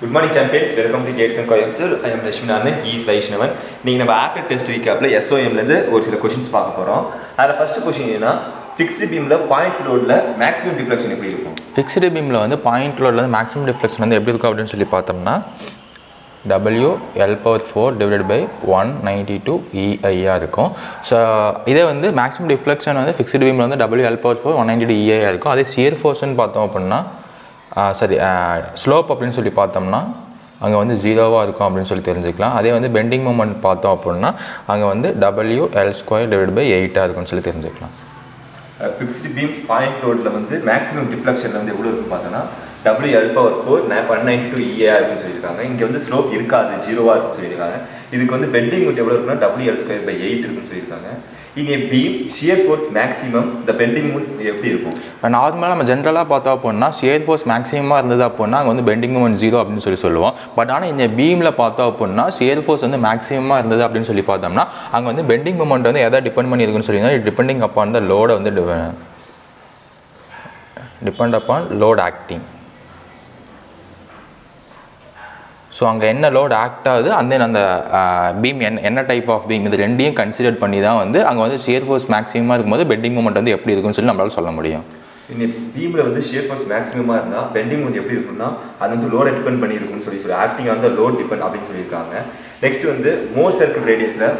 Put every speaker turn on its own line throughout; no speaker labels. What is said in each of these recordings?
Good morning champions, welcome to Gates and Coimbatore. I am Rashminanan, he is Vaishnavan. நீங்கள் நம்ம after test வீக்காப்பில் SOMலேருந்து ஒரு சில questions பார்க்க போகிறோம். அதில் ஃபஸ்ட்டு கொஷின் என்னன்னா, ஃபிக்ஸ்டு பீமில் பாயிண்ட் லோடில் மேக்ஸிமம் டிஃப்ளெக்ஷன் எப்படி இருக்கும்?
ஃபிக்ஸ்டு பீமில் வந்து பாயிண்ட் லோடில் வந்து மேக்ஸிமம் டிஃப்ளெக்ஷன் வந்து எப்படி இருக்கும் அப்படின்னு சொல்லி பார்த்தோம்னா WL/4 டிவைடட் பை 192 EIயாக இருக்கும். ஸோ இதே வந்து மேக்ஸிமம் டிஃப்ளெக்ஷன் வந்து ஃபிக்ஸ்டு பீமில் வந்து WL/4 192 EIயாக இருக்கும். அதே சியர் ஃபோர்ஸ்ன்னு பார்த்தோம் அப்படின்னா ஸ்லோப் அப்படின்னு சொல்லி பார்த்தோம்னா அங்கே வந்து 0வாக இருக்கும் அப்படின்னு சொல்லி தெரிஞ்சுக்கலாம். அதே வந்து பெண்டிங் மூமெண்ட் பார்த்தோம் அப்படின்னா அங்கே வந்து WL² டிவைட் பை 8ஆக இருக்கும்னு சொல்லி தெரிஞ்சுக்கலாம்.
ஃபிக்ஸ்டு பீம் பாயிண்ட் லோடில் வந்து மேக்ஸிமம் டிஃப்ளெக்ஷன் வந்து எவ்வளோ இருக்குன்னு பார்த்தோன்னா WL/4 192 EIயாக இருக்குன்னு சொல்லியிருக்காங்க. இங்கே வந்து ஸ்லோப் இருக்காது, 0வாக இருக்குன்னு சொல்லியிருக்காங்க. இதுக்கு வந்து பெண்டிங் மூமெண்ட் எவ்வளோ இருக்குன்னா WL² பை 8 இருக்குன்னு சொல்லியிருக்காங்க. இங்கே பீம் ஷியர் ஃபோர்ஸ் மேக்ஸிமம் இந்த பெண்டிங் மூமெண்ட் எப்படி இருக்கும்?
நார்மலாக நம்ம ஜென்ரலாக பார்த்தோம் அப்படின்னா ஷியர் ஃபோர்ஸ் மேக்ஸிமமாக இருந்தது அப்படின்னா அங்கே வந்து பெண்டிங் மூமெண்ட் 0 அப்படின்னு சொல்லி சொல்லுவோம். பட் ஆனால் இந்த பீமில் பார்த்தோம் அப்படின்னா ஷியர் ஃபோர்ஸ் வந்து மேக்ஸிமமாக இருந்தது அப்படின்னு சொல்லி பார்த்தோம்னா அங்கே வந்து பெண்டிங் மூமெண்ட் வந்து எதாவது டிபெண்ட் பண்ணி இருக்குன்னு சொல்லியிருந்தா டிபெண்டிங் அப்பான் த லோடை வந்து depend upon load acting. So அங்கே என்ன லோட் ஆக்ட் ஆகுது அந்த பீம் என்ன டைப் ஆஃப் பீம் இது ரெண்டையும் கன்சிடர் பண்ணி தான் வந்து அங்கே வந்து ஷியர் ஃபோர்ஸ் மேக்ஸிமமாக இருக்கும்போது பெண்டிங் மூமெண்ட் வந்து எப்படி இருக்குன்னு சொல்லி நம்மளால சொல்ல முடியும்.
இந்த பீமில் வந்து ஷியர் ஃபோர்ஸ் மேக்ஸிமமாக இருந்தால் பெண்டிங் மூமெண்ட் எப்படி இருக்குன்னா அது வந்து லோடை டிபெண்ட் பண்ணியிருக்குன்னு சொல்லி ஆக்டிங் வந்து லோட் டிபெண்ட் அப்படின்னு சொல்லியிருக்காங்க. நெக்ஸ்ட் வந்து மோர் சர்க்கிள் ரேடியஸில்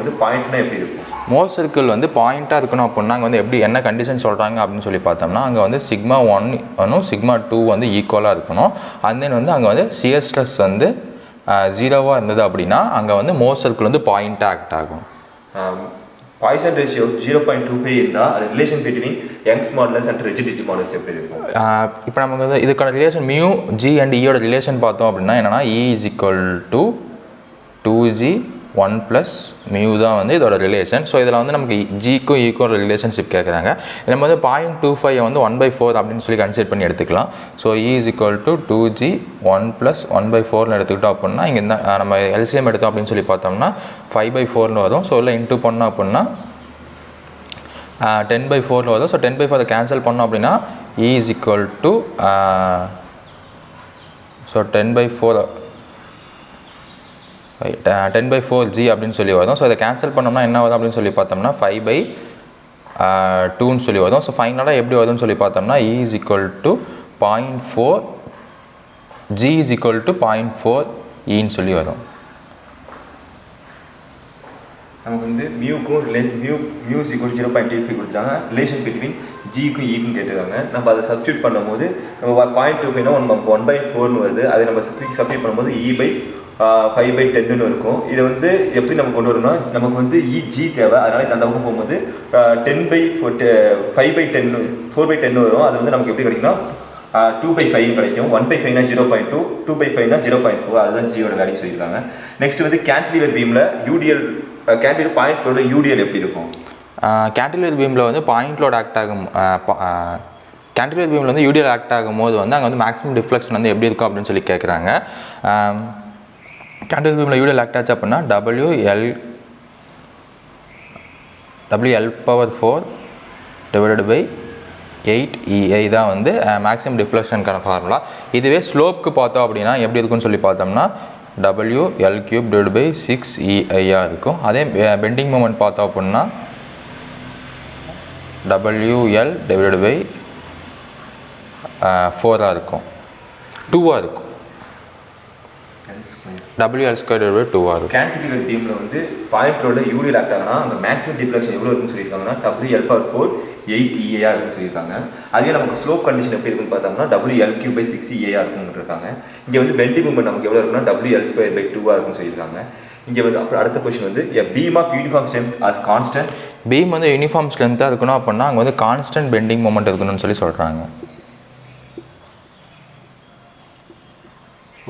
வந்து பாயிண்ட்னா எப்படி இருக்கும்?
மோர் சர்க்கிள் வந்து பாயிண்ட்டாக இருக்கணும் அப்படின்னா அங்கே வந்து எப்படி என்ன கண்டிஷன் சொல்கிறாங்க அப்படின்னு சொல்லி பார்த்தோம்னா அங்கே வந்து σ1 σ2 வந்து ஈக்குவலாக இருக்கணும். அண்ட் தென் வந்து அங்கே வந்து ஷியர் ஸ்ட்ரெஸ் வந்து 0வாக இருந்தது அப்படின்னா அங்கே வந்து மோர் சர்க்கிள் வந்து பாயிண்ட்டாக ஆக்ட் ஆகும்.
பாய்சன் ரேஷியோ 0.25 இருந்தால் அது relation between Young's modulus and rigidity modulus எப்படி இருக்கும்?
இப்போ நமக்கு வந்து இதுக்கான ரிலேஷன் மியூ ஜி அண்ட் ஈயோட ரிலேஷன் பார்த்தோம் அப்படின்னா என்னென்னா E = 2G 1 + மியூ தான் வந்து இதோட ரிலேஷன். ஸோ இதில் வந்து நமக்கு ஜிக்கும் ஈக்கும் ரிலேஷன்ஷிப் கேட்குறாங்க. நம்ம வந்து 0.25 வந்து 1/4 அப்படின்னு சொல்லி கன்சிடர் பண்ணி எடுத்துக்கலாம். ஸோ E = 2G 1 + 1/4 எடுத்துக்கிட்டோம் அப்படின்னா இங்கே நம்ம எல்சிஎம் எடுத்தோம் அப்படின்னு சொல்லி பார்த்தோம்னா 5/4 வரும். ஸோ இல்லை இன்ட்டு பண்ணோம் அப்படின்னா 10/4 வரும். ஸோ 10/4 கேன்சல் பண்ணோம் அப்படின்னா E = ஸோ 10/4G அப்படின்னு சொல்லி வரும். ஸோ இதை கேன்சல் பண்ணோம்னா என்ன வரும் அப்படின்னு சொல்லி பார்த்தோம்னா 5/2ன்னு சொல்லி வரும். ஸோ ஃபைனலாக எப்படி வருதுன்னு சொல்லி பார்த்தோம்னா E = 0.4 G = 0.4 Eன்னு சொல்லி வரும்.
நமக்கு வந்து மியூக்கும் மியூ = 0.25 கொடுத்துட்டாங்க. ரிலேஷன் பிட்வீன் ஜிக்கும் ஈக்கும் கேட்டுருக்காங்க. நம்ம அதை சப்ஸ்டியூட் பண்ணும்போது நம்ம 0.25னா நமக்கு 1/4ன்னு வருது. அதை நம்ம சப்ஸ்டியூட் பண்ணும்போது E/5/10ன்னு இருக்கும். இதை வந்து எப்படி நம்ம கொண்டு வரணும்னா நமக்கு வந்து ஜி தேவை. அதனால அந்த பக்கம் போகும்போது 4/10 வரும். அது வந்து நமக்கு எப்படி கிடைக்கும்னா 2/5 கிடைக்கும். 1/5னா 0.2, 2/5னா 0.4. அதுதான் ஜியோட வேல்யூ சொல்லியிருக்காங்க. நெக்ஸ்ட் வந்து கேன்டிலிவர் பீமில் கேன்டிலிவர் பாயிண்ட் லோட UDL எப்படி இருக்கும்?
கேன்டிலிவர் பீமில் வந்து பாயிண்ட் லோட் ஆக்ட் ஆகும். கேன்டிலிவர் பீமில் வந்து UDL ஆக்ட் ஆகும்போது வந்து அங்கே வந்து மேக்ஸிமம் டிஃப்ளெக்ஷன் வந்து எப்படி இருக்கும் அப்படின்னு சொல்லி கேட்குறாங்க. கேன்டிலிவர் பீமில் UDL ஆக்ட் ஆச்சு அப்படின்னா WL/4 டிவைடட் பை 8 EI தான் வந்து மேக்ஸிமம் டிஃப்ளெக்ஷனுக்கான ஃபார்முலா. இதுவே ஸ்லோப்புக்கு பார்த்தோம் அப்படின்னா எப்படி இருக்குன்னு சொல்லி பார்த்தோம்னா WL³ டிவைட் பை 6 EIயாக இருக்கும். அதே பெண்டிங் மூமெண்ட் பார்த்தோம் அப்படின்னா WL டிவைட் பை 4ஆக இருக்கும், 2ஆக இருக்கும். WL² டிவைட் பை 2ஆக இருக்கும்.
கேன்டிலிவர் பீமில் வந்து பாயிண்ட் லோட UDL ஆக்ட் ஆகுனா அங்கே மேக்ஸிமம் டிஃப்ளெக்ஷன் எவ்வளோ இருக்குன்னு சொல்லியிருக்காங்கன்னா WL/4 8 EIயாக இருக்குன்னு சொல்லியிருக்காங்க. அதுவே நமக்கு ஸ்லோப் கண்டிஷன் எப்படி இருக்குன்னு பார்த்தோம்னா WL³ பை 6 EIயாக இருக்குன்னு இருக்காங்க. இங்கே வந்து பெண்டிங் மூமெண்ட் நமக்கு எவ்வளோ இருக்குன்னா WL² பை 2ஆக இருக்குன்னு சொல்லியிருக்காங்க. இங்கே வந்து அப்புறம் அடுத்த கொஸ்டின் வந்து beam of uniform strength as constant.
Beam வந்து யூனிஃபார்ம் ஸ்ட்ரென்த்தாக இருக்கணும் அப்படின்னா அங்கே வந்து கான்ஸ்டன்ட் பெண்டிங் மூமெண்ட் இருக்கணும்னு சொல்லி சொல்கிறாங்க.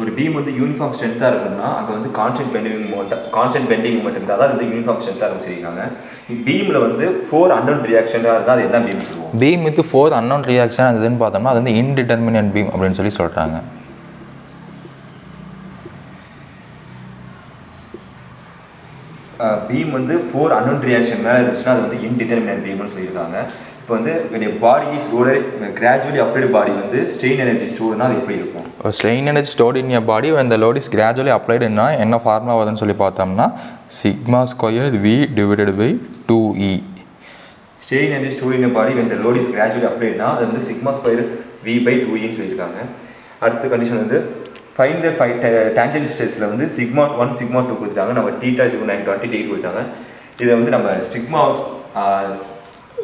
ஒரு பீம் வந்து யூனிஃபார்ம் ஸ்ட்ரென்த்தாக இருக்குன்னா அங்கே வந்து கான்ஸ்டன்ட் பெண்டிங் மூமெண்ட் இருந்தால் தான் அது வந்து யூனிஃபார்ம் ஸ்ட்ரென்த்தாக இருக்கும் சொல்லியிருக்காங்க. பீமில் வந்து 4 அன்னோன் ரியாக்ஷனாக இருந்தால் அது என்ன பீம் சொல்லுவோம்?
பீம் வித் 4 அன்னோன் ரியாக்ஷன் அதுன்னு பார்த்தோம்னா அது வந்து இன்டிடெர்மினன்ட் பீம் அப்படின்னு சொல்லி சொல்கிறாங்க.
பீம் வந்து 4 அன்னோன் ரியாக்ஷன் மேலே இருந்துச்சுன்னா அது வந்து இன்டிடெர்மினன்ட் பீம்னு சொல்லியிருக்காங்க. இப்போ வந்து when a body is loaded gradually applied body வந்து strain energy storedனா அது எப்படி இருக்கும்?
Strain energy stored in your body when the load is gradually appliedனா என்ன ஃபார்முலா வருதுன்னு சொல்லி பார்த்தோம்னா sigma square v divided by 2E.
strain energy stored in a body when the load is gradually appliedனா அது வந்து sigma square v by 2E ன்னு சொல்லியிருக்காங்க. அடுத்த கண்டிஷன் வந்து find the tangent stressல வந்து சிக்மா 1 சிக்மா 2 கொடுத்துட்டாங்க. நம்ம θ 920 டிகிரி கொடுத்தாங்க. இதை வந்து நம்ம சிக்மா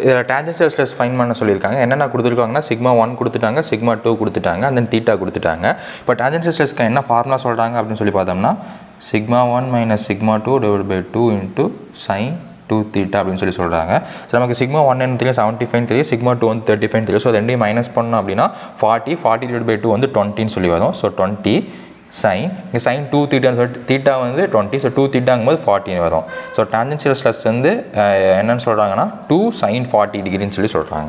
இதில் டேஞ்சென்ஷியல் ஸ்ட்ரெஸ் ஃபைன் பண்ண சொல்லியிருக்காங்க. என்னென்ன கொடுத்துருக்காங்கன்னா சிக்மா 1 கொடுத்துட்டாங்க, சிக்மா 2 கொடுத்துட்டாங்க, and then தீட்டா கொடுத்துட்டாங்க. இப்போ டேஞ்சென்ஷியல் ஸ்ட்ரெஸ்க்கு என்ன ஃபார்முலா சொல்கிறாங்க அப்படின்னு சொல்லி பார்த்தோம்னா sigma 1 minus sigma 2 divide by 2 into sine 2 theta அப்படின்னு சொல்லி சொல்கிறாங்க. ஸோ நமக்கு சிக்மா 1 என்ன தெரியும் 75 தெரியும், சிக்மா 2 வந்து 35 தெரியும். ஸோ ரெண்டையும் மைனஸ் பண்ணோம் அப்படின்னா 40 டிவைட் பை 2 வந்து 20ன்னு சொல்லி வரும். ஸோ 20 சைன் இங்கே சைன் 2 தீட்டான்னு சொல்லிட்டு தீட்டா வந்து 20, ஸோ 2 தீட்டாங்கும் போது 40 வரும். ஸோ டேஞ்சென்ஷியல் ஸ்ட்ரெஸ் வந்து என்னென்னு சொல்கிறாங்கன்னா 2 சைன் 40 டிகிரின்னு சொல்லி சொல்கிறாங்க.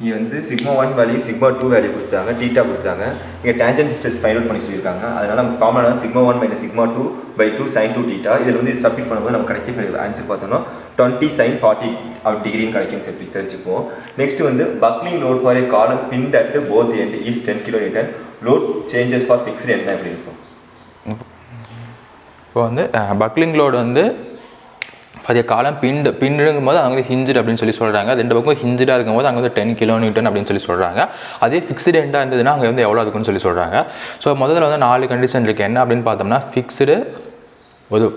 இங்கே வந்து சிக்மா 1 வேல்யூ சிக்மா 2 வேல்யூ கொடுத்துட்டாங்க, தீட்டா கொடுத்துட்டாங்க. இங்கே டேஞ்சென்ஷியல் ஸ்ட்ரெஸ் ஃபைண்ட் அவுட் பண்ணி சொல்லியிருக்காங்க. அதனால் நம்ம formula sigma 1 minus sigma 2 by 2 sine 2 theta. இதில் வந்து சப்மிட் பண்ணும்போது நம்ம கிடைக்க ஆன்சர் பார்த்தோம்னா 20 சைன் 40 டிகிரின்னு கிடைக்கும் சொல்லி தெரிஞ்சுப்போம். நெக்ஸ்ட் வந்து பக்லிங் லோட் ஃபார் ஏ காலம் pinned at both end is 10 kN. Load changes for fixed என்ன எப்படி இருக்கும்?
இப்போ வந்து பக்லிங் லோடு வந்து அதே காலம் பின்னுங்கும் போது அவங்க வந்து ஹிஞ்சுடு அப்படின்னு சொல்லி சொல்கிறாங்க. ரெண்டு பக்கம் ஹிஞ்சுடாக இருக்கும்போது அங்கே வந்து 10 kN அப்படின்னு சொல்லி சொல்கிறாங்க. அதே ஃபிக்ஸ்டு எண்டாக இருந்ததுன்னா அங்கே வந்து எவ்வளோ இருக்குன்னு சொல்லி சொல்கிறாங்க. ஸோ முதல்ல வந்து 4 கண்டிஷன் இருக்குது. என்ன அப்படின்னு பார்த்தோம்னா ஃபிக்ஸ்டு ஒரு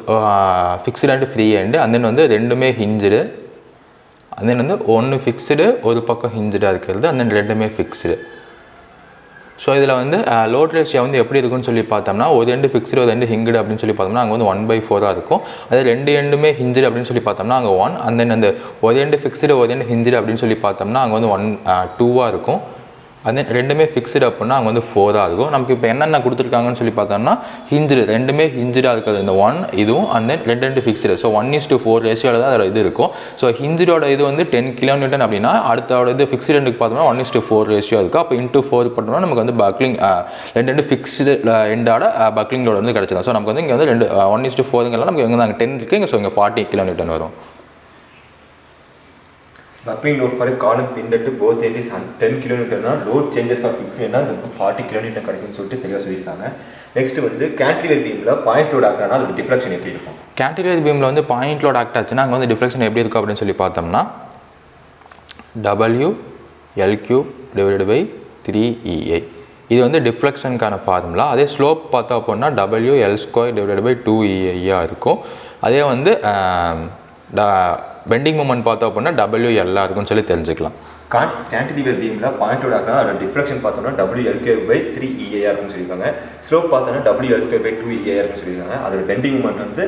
ஃபிக்ஸ்டு அண்ட் ஃப்ரீ எண்டு, அந்த வந்து ரெண்டுமே ஹிஞ்சுடு, அந்த வந்து ஒன்று ஃபிக்ஸ்டு ஒரு பக்கம் ஹிஞ்சுடாக இருக்கிறது, அந்த ரெண்டுமே ஃபிக்ஸ்டு. ஸோ இதில் வந்து லோட் ரேஷியோ வந்து எப்படி இருக்குன்னு சொல்லி பார்த்தோம்னா ஒரு எண்டு ஃபிக்ஸ்டு ஒரு எண்டு ஹிங்குடு அப்படின்னு சொல்லி பார்த்தோம்னா அங்கே வந்து 1/4 இருக்கும். அதே ரெண்டு எண்டுமே ஹிஞ்சுடு அப்படின்னு சொல்லி பார்த்தோம்னா அங்கே 1, அந்த அந்த ஒரு எண்டு ஃபிக்ஸ்டு ஒரு எண்டு ஹிஞ்சுடு அப்படின்னு சொல்லி பார்த்தோம்னா அங்கே வந்து 2 இருக்கும். அதே ரெண்டுமே ஃபிக்ஸ்டு அப்படின்னா அங்கே வந்து 4 இருக்கும். நமக்கு இப்போ என்னென்ன கொடுத்துருக்காங்கன்னு சொல்லி பார்த்தோம்னா ஹிஞ்சுடு ரெண்டுமே ஹிஞ்சுடாக இருக்கிறது இந்த 1 இதுவும், அந்த ரெண்டு ஃபிக்ஸ்டு. ஸோ 1:4 ரேஷியோவில் தான் அதோட இது இருக்கும். ஸோ ஹிஞ்சுடோட இது வந்து 10 kN அப்படின்னா அடுத்தோட இது ஃபிக்ஸ்டு எண்டுக்கு பார்த்தோம்னா 1:4 ரேஷியோ இருக்குது. அப்போ இன்ட்டு 4 பண்ணோம்னா நமக்கு வந்து பக்லிங் ரெண்டு ஃபிக்ஸ்டு எண்டோட பக்லிங் லோடு வந்து கிடச்சிடும். ஸோ நமக்கு வந்து இங்கே வந்து 1:4ங்கெல்லாம் நமக்கு எங்கே அங்கே 10 இருக்குது, இங்கே ஸோ இங்கே 40 kN வரும்.
Buckling load for a column pinned at both ends is 10 kN load changes for fixed end நமக்கு 40 kN கிடைக்கும்னு சொல்லிட்டு தெளிவாக சொல்லியிருக்காங்க. நெக்ஸ்ட் வந்து கேன்டிலிவர் பீமில் பாயிண்ட் லோட் ஆக்ட் ஆனால் அதோட டிஃப்ளெக்ஷன் எப்படி இருக்கும்?
கேன்டிலிவர் பீமில் வந்து பாயிண்ட் லோட் ஆக்ட் ஆச்சுன்னா அங்கே வந்து டிஃப்ளெக்ஷன் எப்படி இருக்கும் அப்படின்னு சொல்லி பார்த்தோம்னா WL³ டிவைடட் பை 3EA. இது வந்து டிஃப்ளெக்ஷனுக்கான ஃபார்முலா. அதே ஸ்லோப் பார்த்தோம் அப்படின்னா WL² டிவைடட் பை 2EA இருக்கும். அதே வந்து பெண்டிங் மூமெண்ட் பார்த்தோம் அப்படின்னா WL இருக்குன்னு சொல்லி தெரிஞ்சுக்கலாம்.
கேன்டிலிவர் பீமில் பாயிண்ட் லோட் ஆக்ட்னா அதோட டிஃப்ளெக்ஷன் பார்த்தோம்னா WL² பை 3EA இருக்குன்னு சொல்லியிருக்காங்க. ஸ்லோப் பார்த்தோன்னா WL² பை 2EA இருக்குன்னு சொல்லியிருக்காங்க. அதோட பெண்டிங் மூமெண்ட் வந்து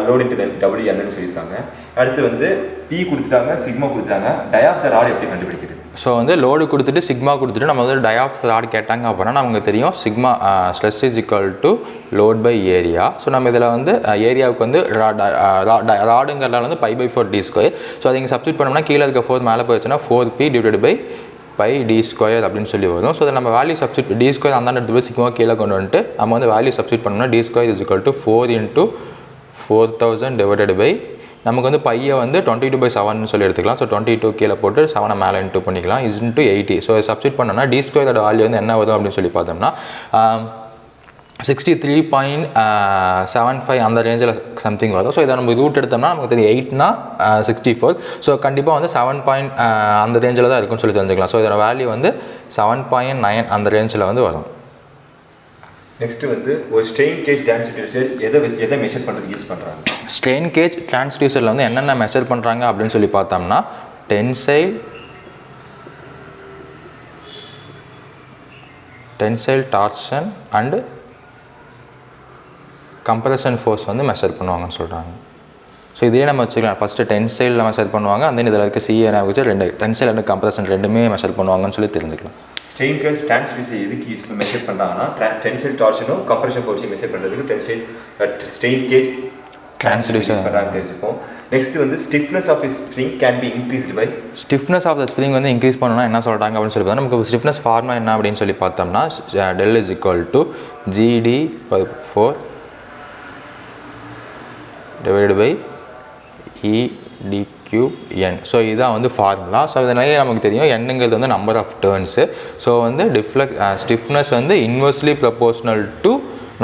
லோட் இன்ட்டு லென்த் WLன்னு சொல்லியிருக்காங்க. அடுத்து வந்து P கொடுத்துட்டாங்க, சிக்மா கொடுத்துட்டாங்க. டை ஆஃப் த ராட் எப்படி கண்டுபிடிக்கிறது?
ஸோ வந்து லோடு கொடுத்துட்டு சிக்மா கொடுத்துட்டு நம்ம வந்து டை ஆஃப் த ராட் கேட்டாங்க அப்படின்னா நமக்கு தெரியும் sigma stress is equal to load by area. So நம்ம இதில் வந்து ஏரியாவுக்கு வந்து ராடுங்கிறதால வந்து π/4 d². ஸோ அதை இங்கே சப்ஸ்டியூட் பண்ணோம்னா கீழே இருக்க 4 மேலே போயிடுச்சுன்னா 4p டிவைடட் பை πd² அப்படின்னு சொல்லி வரும். ஸோ அதை நம்ம வேல்யூ சப்ஸ்டியூட் d² அந்த எடுத்து போய் சிக்மா கீழே கொண்டு வந்துட்டு நம்ம வந்து வேல்யூ சப்ஸ்டியூட் பண்ணோம்னா d² is equal to 4 × 4000 divided by நமக்கு வந்து பையை வந்து 22/7 சொல்லி எடுத்துக்கலாம். ஸோ 22 கீழே போட்டு 7 மேலே இன்ட்டு பண்ணிக்கலாம். Is into 80. ஸோ சப்ஸ்டியூட் பண்ணோம்னா d² வேல்யூ வந்து என்ன வரும் அப்படின்னு சொல்லி பார்த்தோம்னா 63.75 அந்த ரேஞ்சில் சம்திங் வரும். ஸோ இதை நம்ம ரூட் எடுத்தோம்னா நமக்கு தெரியும் 8னா 64. ஸோ கண்டிப்பாக வந்து 7 அந்த ரேஞ்சில் தான் இருக்குன்னு சொல்லி தெரிஞ்சுக்கலாம். ஸோ இதோட வேல்யூ வந்து 7.9 அந்த ரேஞ்சில் வந்து வரும்.
நெக்ஸ்ட் வந்து ஒரு ஸ்ட்ரெயின் கேஜ் டிரான்ஸ்டியூசர் எதை மெஷர் பண்ணுறது யூஸ் பண்ணுறாங்க?
ஸ்ட்ரெயின் கேஜ் டிரான்ஸ்டியூசரில் வந்து என்னென்ன மெஷர் பண்ணுறாங்க அப்படின்னு சொல்லி பார்த்தோம்னா tensile torsion and compression force வந்து மெஷர் பண்ணுவாங்கன்னு சொல்கிறாங்க. ஸோ இதே நம்ம வச்சுக்கலாம். ஃபஸ்ட்டு டென்சைலில் மெஷர் பண்ணுவாங்க, அந்த இதில் இருக்க CA வச்சு 2 டென்சைல் அண்ட் கம்ப்ரெஷன் ரெண்டுமே மெஷர் பண்ணுவாங்கன்னு சொல்லி தெரிஞ்சுக்கலாம்.
ஸ்ட்ரெயின் கேஜ் டிரான்ஸ்டியூசர் எதுக்கு யூஸ் மெஷர் பண்ணுறாங்கன்னா டென்சைல் டார்ஷனும் கம்ப்ரெஷன் ஃபோர்ஸையும் மெஷர் பண்ணுறதுக்கு ஸ்ட்ரெயின் கேஜ் டிரான்ஸ்டியூசர் யூஸ் பண்ணுறாங்க தெரிஞ்சுப்போம். நெக்ஸ்ட் வந்து stiffness of spring can be increased by
stiffness of the spring வந்து இன்க்ரீஸ் பண்ணணும்னா என்ன சொல்கிறாங்க அப்படின்னு சொல்லி பார்த்தா நமக்கு ஸ்டிஃப்னஸ் ஃபார்முலா என்ன அப்படின்னு சொல்லி பார்த்தோம்னா del is equal to GD/4 divided by EDQ cube N. So இதுதான் வந்து ஃபார்முலா. ஸோ இதனாலே நமக்கு தெரியும் என்னங்கிறது வந்து நம்பர் ஆஃப் டேர்ன்ஸு. ஸோ வந்து ஸ்டிஃப்னஸ் வந்து inversely proportional to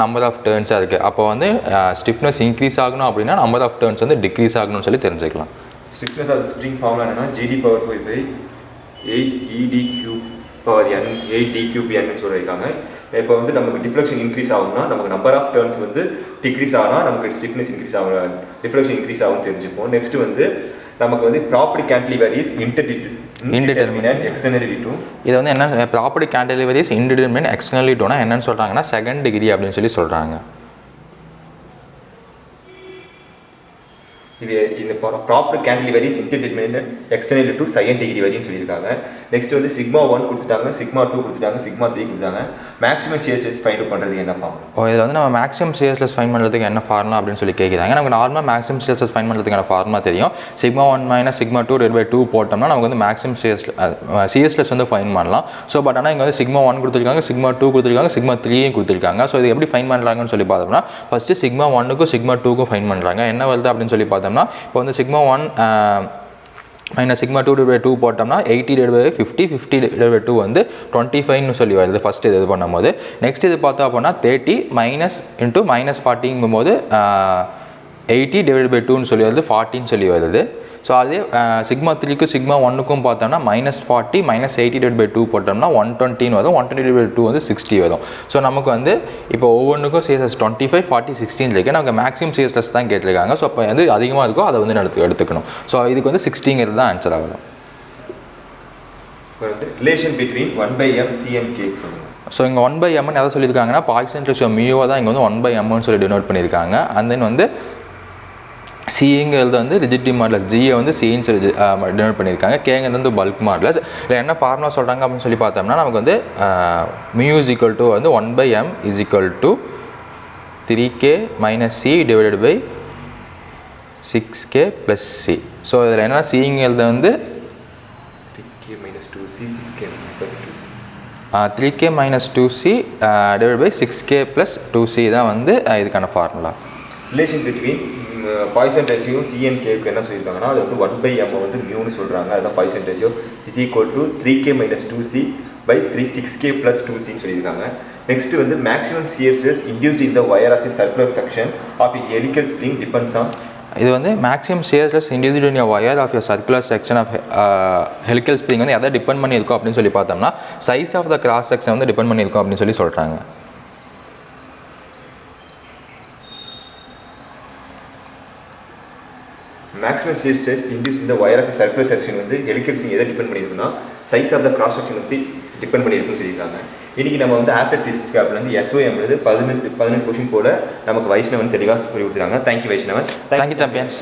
number of டேர்ன்ஸாக இருக்குது. அப்போ வந்து ஸ்டிஃப்னஸ் இன்க்ரீஸ் ஆகணும் அப்படின்னா நம்பர் ஆஃப் டேர்ன்ஸ் வந்து டிக்ரீஸ் ஆகணும்னு சொல்லி தெரிஞ்சுக்கலாம்.
ஸ்டிஃப்னஸ் ஆஃப் ஸ்ப்ரிங் ஃபார்முலா என்னன்னா GD power 5 by 8 ED cube power n 8 D cube n சொல்லியிருக்காங்க. இப்போ வந்து நமக்கு டிஃப்ளெக்ஷன் இன்க்ரீஸ் ஆகும்னா நமக்கு நம்பர் ஆஃப் டேர்ன்ஸ் வந்து டிக்ரீஸ் ஆகணும், நமக்கு ஸ்டிஃப்னஸ் இன்க்ரீஸ் ஆகும், டிஃப்ளெக்ஷன் இன்க்ரீஸ் ஆகும்னு தெரிஞ்சுப்போம். நெக்ஸ்ட் வந்து நமக்கு வந்து property cantilever is indeterminate externally to. இது
வந்து என்ன property cantilever is indeterminate externally டுனா என்னன்னு சொல்கிறாங்கன்னா செகண்ட் டிகிரி அப்படின்னு சொல்லி சொல்கிறாங்க.
இது இந்த proper cantilever is indeterminate externally to second degree வரையும் சொல்லியிருக்காங்க. நெக்ஸ்ட் வந்து சிக்மா 1 கொடுத்துட்டாங்க, சிக்மா 2 கொடுத்துட்டாங்க, சிக்மா 3 கொடுத்தாங்க. மேக்ஸிமம் சிஎஸ்எஸ் ஃபைண்ட் அவுட் பண்ணுறதுக்கு என்ன ஃபார்ம்?
இதில் வந்து நம்ம மேக்ஸிமம் சிஎஸ்எஸ் ஃபைண்ட் பண்ணுறதுக்கு என்ன ஃபார்முலா அப்படின்னு சொல்லி கேட்குறாங்க. நமக்கு நார்மலாக மேக்ஸிமம் சிஎஸ்எஸ் ஃபைண்ட் பண்ணுறதுக்கான ஃபார்முலா தெரியும். Sigma 1 minus sigma 2 divide by 2 போட்டோம்னா நமக்கு வந்து மேக்ஸிமம் சிஎஸ்எஸ் வந்து ஃபைண்ட் பண்ணலாம். ஸோ பட் ஆனால் இங்கே வந்து சிக்மா 1 கொடுத்துருக்காங்க, சிக்மா 2 கொடுத்துருக்காங்க, சிக்மா 3 கொடுத்துருக்காங்க. ஸோ இது எப்படி ஃபைண்ட் பண்ணுறாங்கன்னு சொல்லி பார்த்தோம்னா ஃபஸ்ட்டு சிக்மா 1க்கும் சிக்மா 2க்கும் ஃபைண்ட் பண்ணுறாங்க. என்ன வருது அப்படின்னு சொல்லி பார்த்தோம்னா இப்போ வந்து sigma 1 minus sigma 2 divide by 2 போட்டோம்னா 80 டிவைட் பை 50, 50 டிவைட் பை 2 வந்து 25ன்னு சொல்லி வருது ஃபஸ்ட்டு இது பண்ணும்போது. நெக்ஸ்ட் இது பார்த்தோம் அப்படின்னா 30 மைனஸ் இன்ட்டு மைனஸ் 40ங்கும் போது 80 டிவைட் பை 2ன்னு சொல்லி வருது 40ன்னு சொல்லி வருது. ஸோ அதே சிக்மா 3க்கும் சிக்மா 1க்கும் பார்த்தோம்னா மைனஸ் 40 மைனஸ் 80 டிவைட் பை 2 போட்டோம்னா 120 வரும், 120 டிவைட் பை 2 வந்து 60 வரும். ஸோ நமக்கு வந்து இப்போ ஒவ்வொன்றுக்கும் சிஎஸ்எஸ் 25, 40, 16 இருக்குது. நமக்கு மேக்ஸிமம் சிஎஸ்எஸ் தான் கேட்டிருக்காங்க. ஸோ இப்போ வந்து அதிகமாக இருக்கோ அதை வந்து எடுத்துக்கணும். ஸோ இதுக்கு வந்து 60ங்கிறது தான் ஆன்சர் ஆகுது.
Relation between 1/m CM cake சொல்லுங்கள்.
ஸோ இங்கே 1/m எதை சொல்லியிருக்காங்கன்னா பாய்சன் ரேஷியோ மியூவை தான் இங்கே வந்து 1/mன்னு சொல்லி டினோட் பண்ணியிருக்காங்க. அண்ட் தென் வந்து சிங்கிறது வந்து ரிஜிடிவ் மாடலஸ், ஜியை வந்து சின்னு சொல்லி டினோட் பண்ணியிருக்காங்க. கேங்கிறது வந்து பல்க் மாடலஸ். இல்லை என்ன ஃபார்முலா சொல்கிறாங்க அப்படின்னு சொல்லி பார்த்தோம்னா நமக்கு வந்து மியூ இஸ் ஈக்குவல் டு வந்து 1/m is equal to 3k minus c divided by 6k plus c. So இதில் என்ன சிங்கிறது வந்து
3k minus 2c 6k plus 2c
3k minus 2c divide by 6k plus 2c தான் வந்து இதுக்கான formula.
Relation between Poisson ratio C and கேக்கு என்ன சொல்லியிருக்காங்கன்னா அது வந்து 1/m வந்து மியூன்னு சொல்கிறாங்க. அதுதான் Poisson ratio is equal to 3k minus 2c by 6k plus 2cன்னு சொல்லியிருக்காங்க. நெக்ஸ்ட் வந்து maximum shear stress induced in the wire of the circular section of the helical spring depends on.
இது வந்து maximum shear stress induced in wire of your circular section of helical spring வந்து எதை depend பண்ணியிருக்கோம் அப்படின்னு சொல்லி பார்த்தோம்னா size of the cross section வந்து depend பண்ணியிருக்கோம் அப்படின்னு சொல்லி சொல்கிறாங்க.
மேக்ஸிமம் சியர் ஸ்ட்ரெஸ் இன்டியூஸ் இந்த வயர் ஆஃப் சர்க்குலர் செக்ஷன் வந்து ஹெலிக்கல் ஸ்ப்ரிங் எதை டிபெண்ட் பண்ணியிருக்குன்னா size of the cross section வந்து டிபெண்ட் பண்ணியிருக்குன்னு சொல்லியிருக்காங்க. இன்றைக்கி நம்ம வந்து ஆஃப்டர் டெஸ்ட் கேப்ல வந்து SOM 18 கொஷின் போல நமக்கு வைஷ்ணவன் தெளிவாக சொல்லி கொடுத்துருக்காங்க. தேங்க்யூ வைஷ்ணவன்.
Thank you champions.